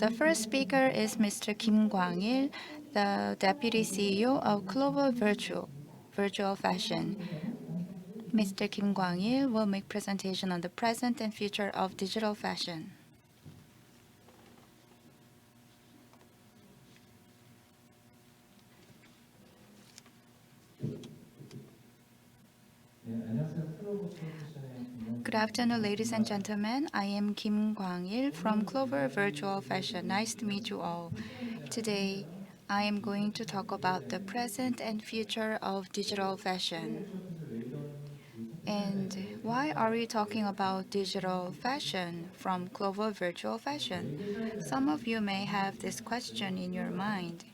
The first speaker is Mr. Kim Kwang-il, the Deputy CEO of Global Virtual Fashion. Mr. Kim Kwang-il will make presentation on the present and future of digital fashion. Good afternoon, ladies and gentlemen. I am Kim Kwang-il from Clover Virtual Fashion. Nice to meet you all. Today, I am going to talk about the present and future of digital fashion. And why are we talking about digital fashion from Clover Virtual Fashion? Some of you may have this question in your mind.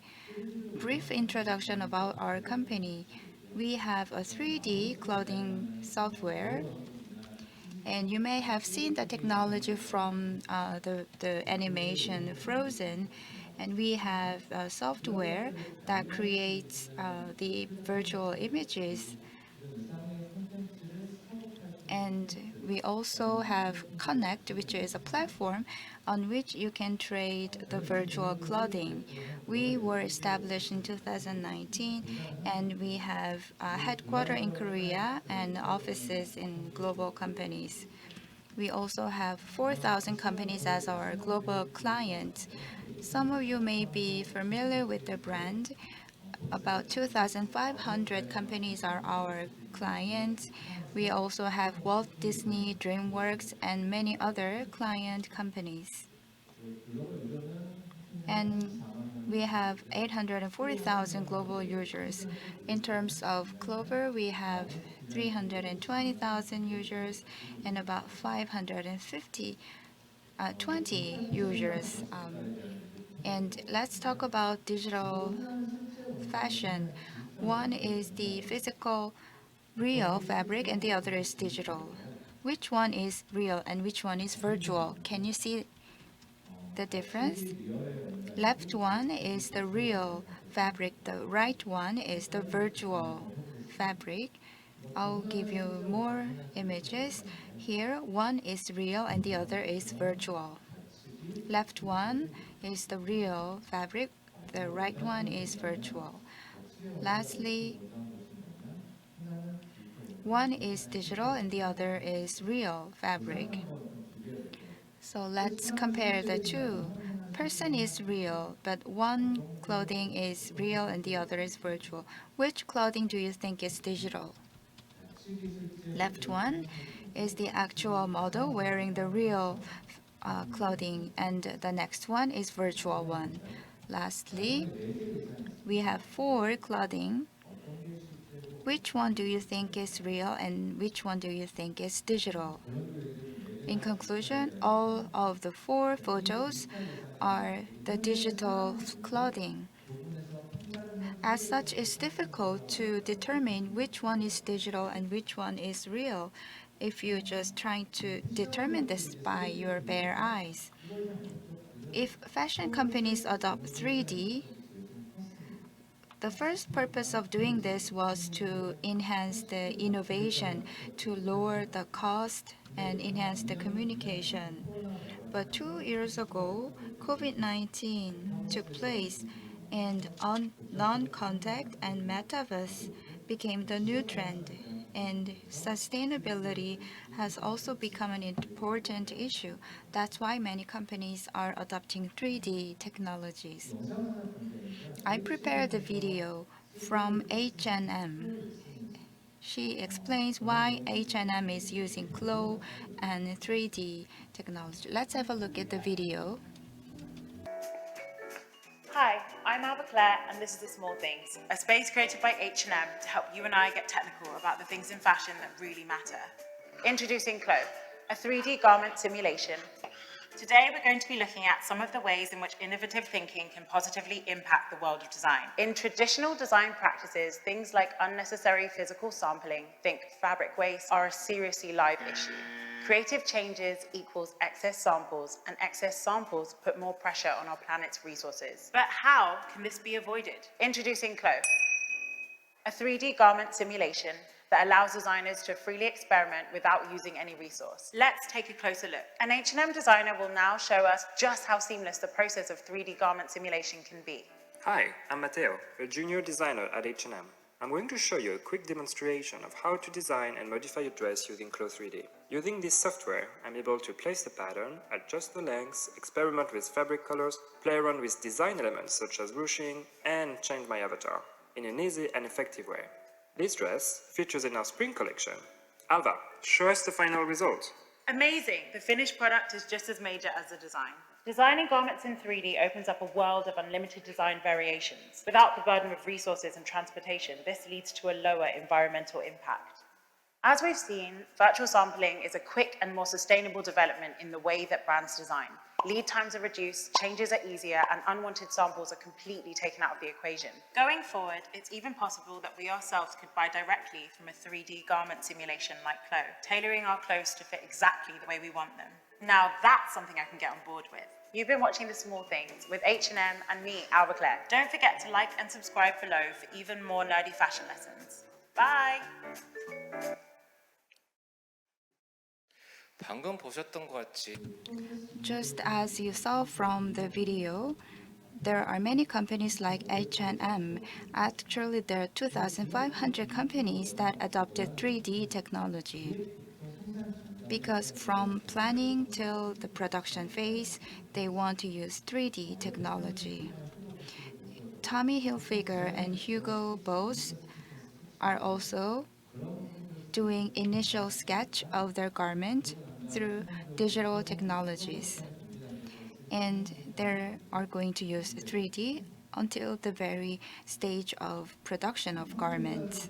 Brief introduction about our company. We have a 3D clothing software, and you may have seen the technology from the animation Frozen, and we have software that creates the virtual images. And we also have Connect, which is a platform on which you can trade the virtual clothing. We were established in 2019, and we have a headquarters in Korea and offices in global companies. We also have 4,000 companies as our global clients. Some of you may be familiar with the brand. About 2,500 companies are our clients. We also have Walt Disney, DreamWorks, and many other client companies. And we have 840,000 global users. In terms of Clover, we have 320,000 users and about 20 users. And let's talk about digital fashion. One is the physical, real fabric, and the other is digital. Which one is real and which one is virtual? Can you see the difference? Left one is the real fabric. The right one is the virtual fabric. I'll give you more images. Here, one is real and the other is virtual. Left one is the real fabric. The right one is virtual. Lastly, one is digital and the other is real fabric. So let's compare the two. Person is real, but one clothing is real and the other is virtual. Which clothing do you think is digital? Left one is the actual model wearing the real clothing, and the next one is virtual one. Lastly, we have 4 clothing. Which one do you think is real and which one do you think is digital? In conclusion, all of the 4 photos are the digital clothing. As such, it's difficult to determine which one is digital and which one is real if you're just trying to determine this by your bare eyes. If fashion companies adopt 3D, the first purpose of doing this was to enhance the innovation, to lower the cost and enhance the communication. But 2 years ago, COVID-19 took place, and non-contact and metaverse became the new trend, and sustainability has also become an important issue. That's why many companies are adopting 3D technologies. I prepared a video from H&M. She explains why H&M is using Glow and 3D technology. Let's have a look at the video. Hi, I'm Alba Claire, and this is The Small Things, a space created by H&M to help you and I get technical about the things in fashion that really matter. Introducing Glow, a 3D garment simulation. Today we're going to be looking at some of the ways in which innovative thinking can positively impact the world of design. In traditional design practices, things like unnecessary physical sampling, think fabric waste, are a seriously live issue. Creative changes equals excess samples, and excess samples put more pressure on our planet's resources. But how can this be avoided? Introducing Glow, a 3D garment simulation that allows designers to freely experiment without using any resource. Let's take a closer look. An H&M designer will now show us just how seamless the process of 3D garment simulation can be. Hi, I'm Matteo, a junior designer at H&M. I'm going to show you a quick demonstration of how to design and modify a dress using Clo 3D. Using this software, I'm able to place the pattern, adjust the lengths, experiment with fabric colors, play around with design elements such as ruching, and change my avatar in an easy and effective way. This dress features in our spring collection. Alva, show us the final result. Amazing! The finished product is just as major as the design. Designing garments in 3D opens up a world of unlimited design variations. Without the burden of resources and transportation, this leads to a lower environmental impact. As we've seen, virtual sampling is a quick and more sustainable development in the way that brands design. Lead times are reduced, changes are easier, and unwanted samples are completely taken out of the equation. Going forward, it's even possible that we ourselves could buy directly from a 3D garment simulation like Clo, tailoring our clothes to fit exactly the way we want them. Now that's something I can get on board with. You've been watching The Small Things with H&M and me, Alva Claire. Don't forget to like and subscribe below for even more nerdy fashion lessons. Bye! 방금 보셨던 것 같이 Just as you saw from the video, there are many companies like H&M. Actually, there are 2,500 companies that adopted 3D technology. Because from planning till the production phase, they want to use 3D technology. Tommy Hilfiger and Hugo Boss are also doing initial sketch of their garment through digital technologies. And they are going to use 3D until the very stage of production of garments.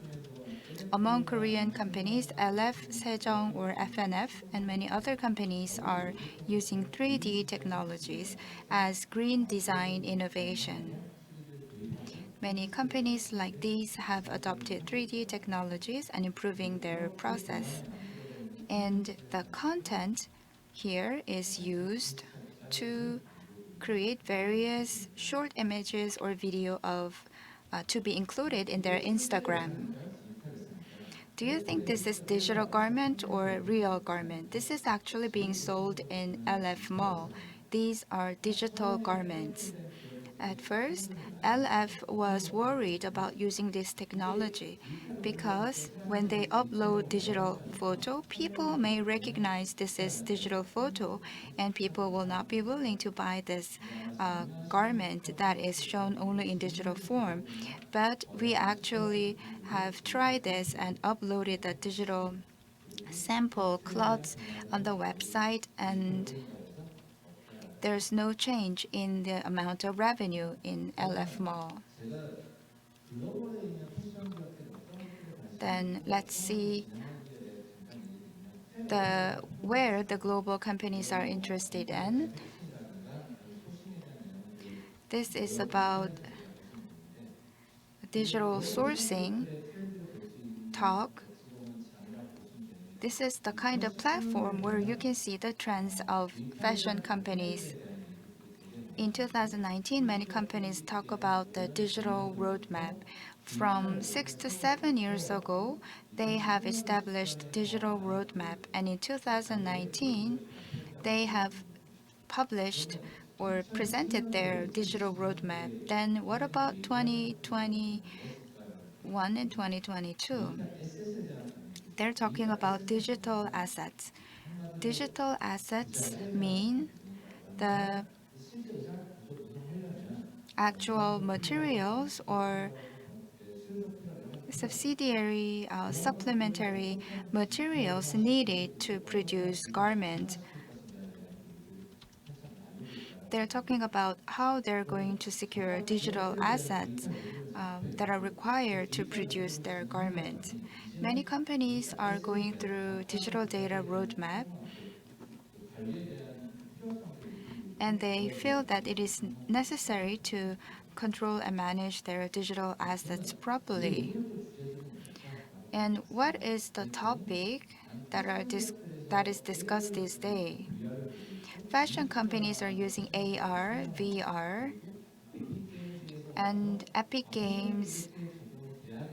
Among Korean companies, LF, Sejong, or FNF, and many other companies are using 3D technologies as green design innovation. Many companies like these have adopted 3D technologies and improving their process. And the content here is used to create various short images or video to be included in their Instagram. Do you think this is digital garment or real garment? This is actually being sold in LF Mall. These are digital garments. At first, LF was worried about using this technology because when they upload digital photo, people may recognize this as digital photo and people will not be willing to buy this garment that is shown only in digital form. But we actually have tried this and uploaded the digital sample cloths on the website, and there's no change in the amount of revenue in LF Mall. Then let's see where the global companies are interested in. This is about digital sourcing talk. This is the kind of platform where you can see the trends of fashion companies. In 2019, many companies talk about the digital roadmap. From 6 to 7 years ago, they have established digital roadmap, and in 2019, they have published or presented their digital roadmap. Then what about 2021 and 2022? They're talking about digital assets. Digital assets mean the actual materials or subsidiary supplementary materials needed to produce garments. They're talking about how they're going to secure digital assets that are required to produce their garments. Many companies are going through digital data roadmap, and they feel that it is necessary to control and manage their digital assets properly. And what is the topic that is discussed these days? Fashion companies are using AR, VR, and Epic Games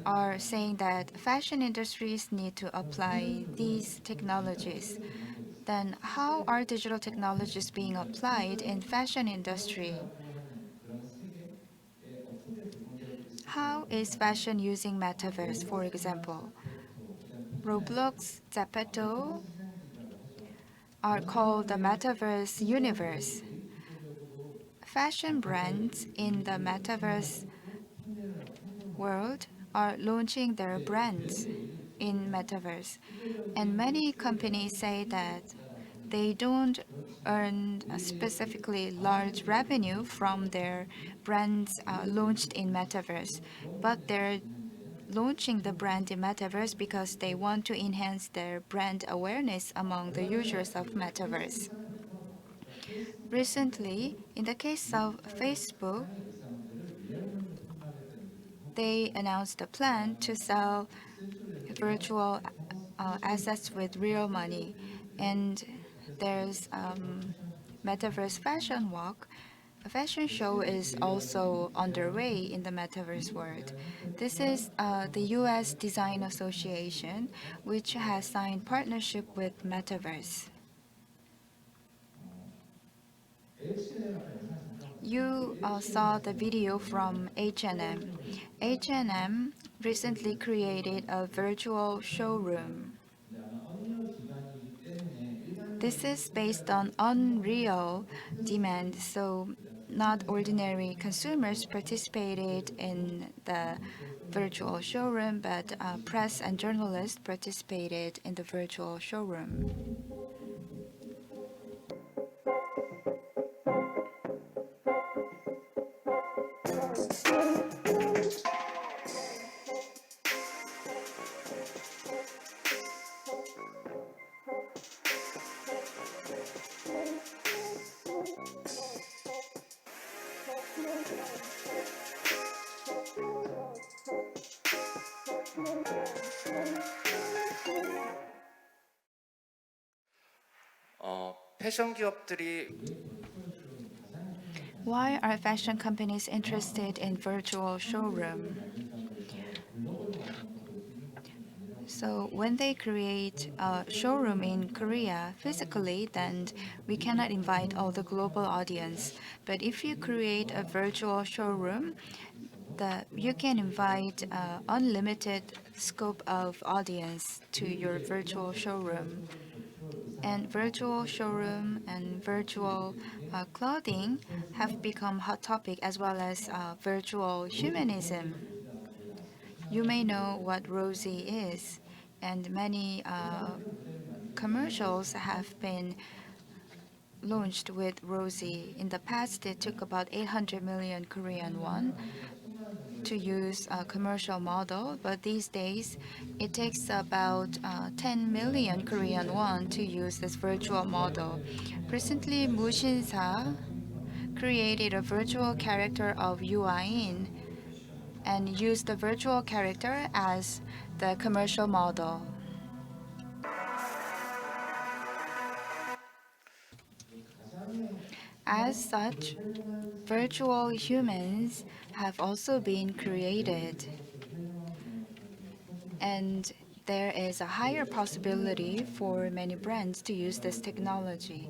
are saying that fashion industries need to apply these technologies. Then how are digital technologies being applied in fashion industry? How is fashion using metaverse, for example? Roblox, Zapato are called the metaverse universe. Fashion brands in the metaverse world are launching their brands in metaverse. And many companies say that they don't earn a specifically large revenue from their brands launched in metaverse, but they're launching the brand in metaverse because they want to enhance their brand awareness among the users of metaverse. Recently, in the case of Facebook, they announced a plan to sell virtual assets with real money. And there's Metaverse Fashion Walk. A fashion show is also underway in the metaverse world. This is the US Design Association, which has signed partnership with Metaverse. You saw the video from H&M. H&M recently created a virtual showroom. This is based on Unreal demand, so not ordinary consumers participated in the virtual showroom, but press and journalists participated in the virtual showroom. 패션 기업들이 Why are fashion companies interested in virtual showroom? So when they create a showroom in Korea physically, then we cannot invite all the global audience. But if you create a virtual showroom, you can invite unlimited scope of audience to your virtual showroom. And virtual showroom and virtual clothing have become hot topic, as well as virtual humanism. You may know what Rosie is, and many commercials have been launched with Rosie. In the past, it took about 800 million Korean won to use a commercial model, but these days it takes about 10 million Korean won to use this virtual model. Recently, Mushinsa created a virtual character of Yuain and used the virtual character as the commercial model. As such, virtual humans have also been created, and there is a higher possibility for many brands to use this technology.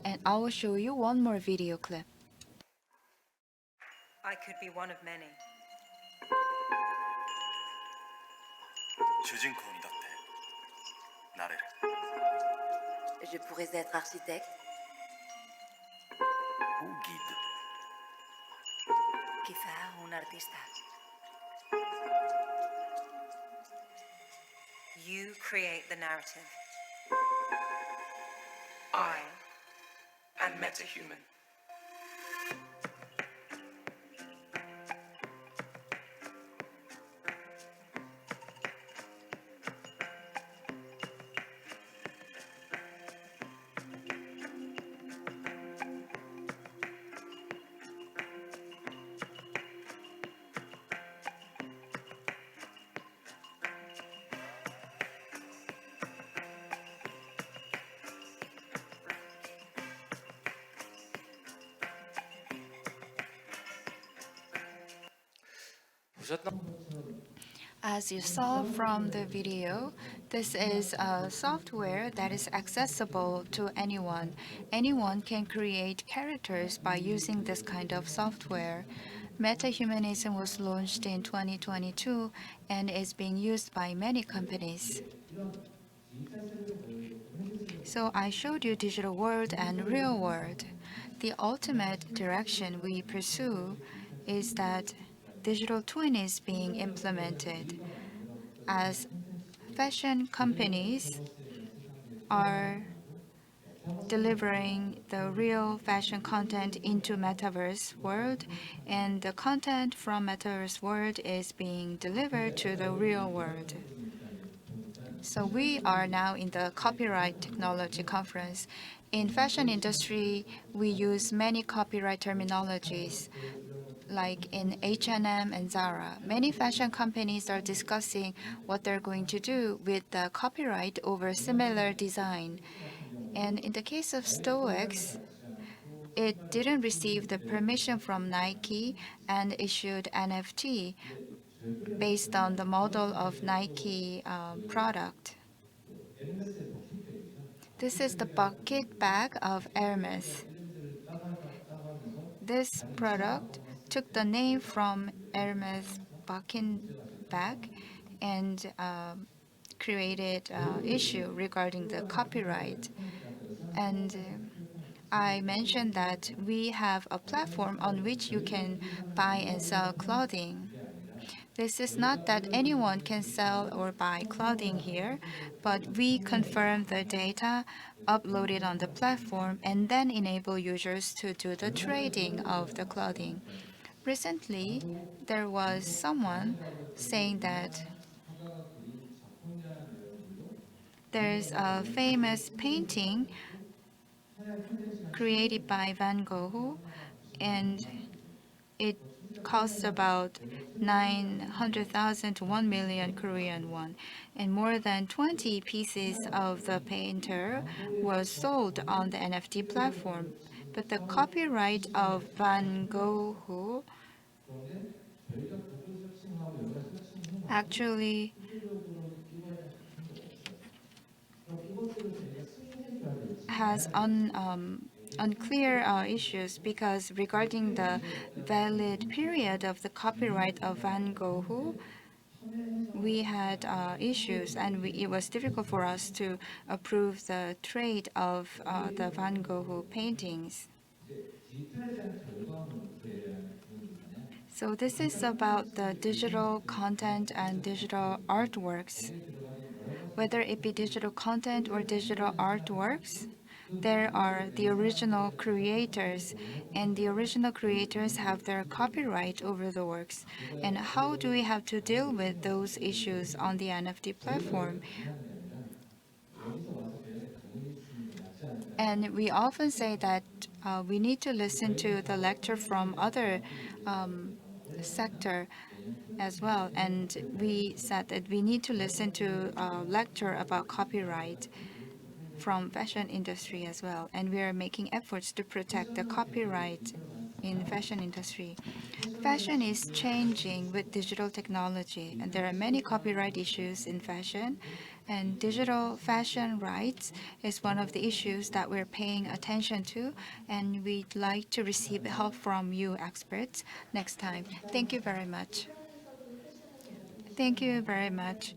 And I will show you one more video clip. I could be one of many. 주인공이답대. 나래를. Je pourrais être architecte, ou guide. quizá un artista. You create the narrative. I am metahuman. As you saw from the video, this is a software that is accessible to anyone. Anyone can create characters by using this kind of software. Metahumanism was launched in 2022 and is being used by many companies. So I showed you digital world and real world. The ultimate direction we pursue is that digital twin is being implemented. As fashion companies are delivering the real fashion content into metaverse world, and the content from metaverse world is being delivered to the real world. So we are now in the copyright technology conference. In fashion industry, we use many copyright terminologies, like in H&M and Zara. Many fashion companies are discussing what they're going to do with the copyright over similar design. And in the case of Stoics, it didn't receive the permission from Nike and issued NFT based on the model of Nike product. This is the bucket bag of Hermes. This product took the name from Hermes bucket bag and created issue regarding the copyright. And I mentioned that we have a platform on which you can buy and sell clothing. This is not that anyone can sell or buy clothing here, but we confirm the data uploaded on the platform and then enable users to do the trading of the clothing. Recently, there was someone saying that there's a famous painting created by Van Gogh, and it costs about 900,000 to 1 million Korean won, and more than 20 pieces of the painter was sold on the NFT platform. But the copyright of Van Gogh actually has unclear issues, because regarding the valid period of the copyright of Van Gogh, we had issues, and it was difficult for us to approve the trade of the Van Gogh paintings. So this is about the digital content and digital artworks. Whether it be digital content or digital artworks, there are the original creators, and the original creators have their copyright over the works. And how do we have to deal with those issues on the NFT platform? And we often say that we need to listen to the lecture from other sector as well. And we said that we need to listen to a lecture about copyright from fashion industry as well. And we are making efforts to protect the copyright in fashion industry. Fashion is changing with digital technology, and there are many copyright issues in fashion, and digital fashion rights is one of the issues that we're paying attention to, and we'd like to receive help from you experts next time. Thank you very much. Thank you very much.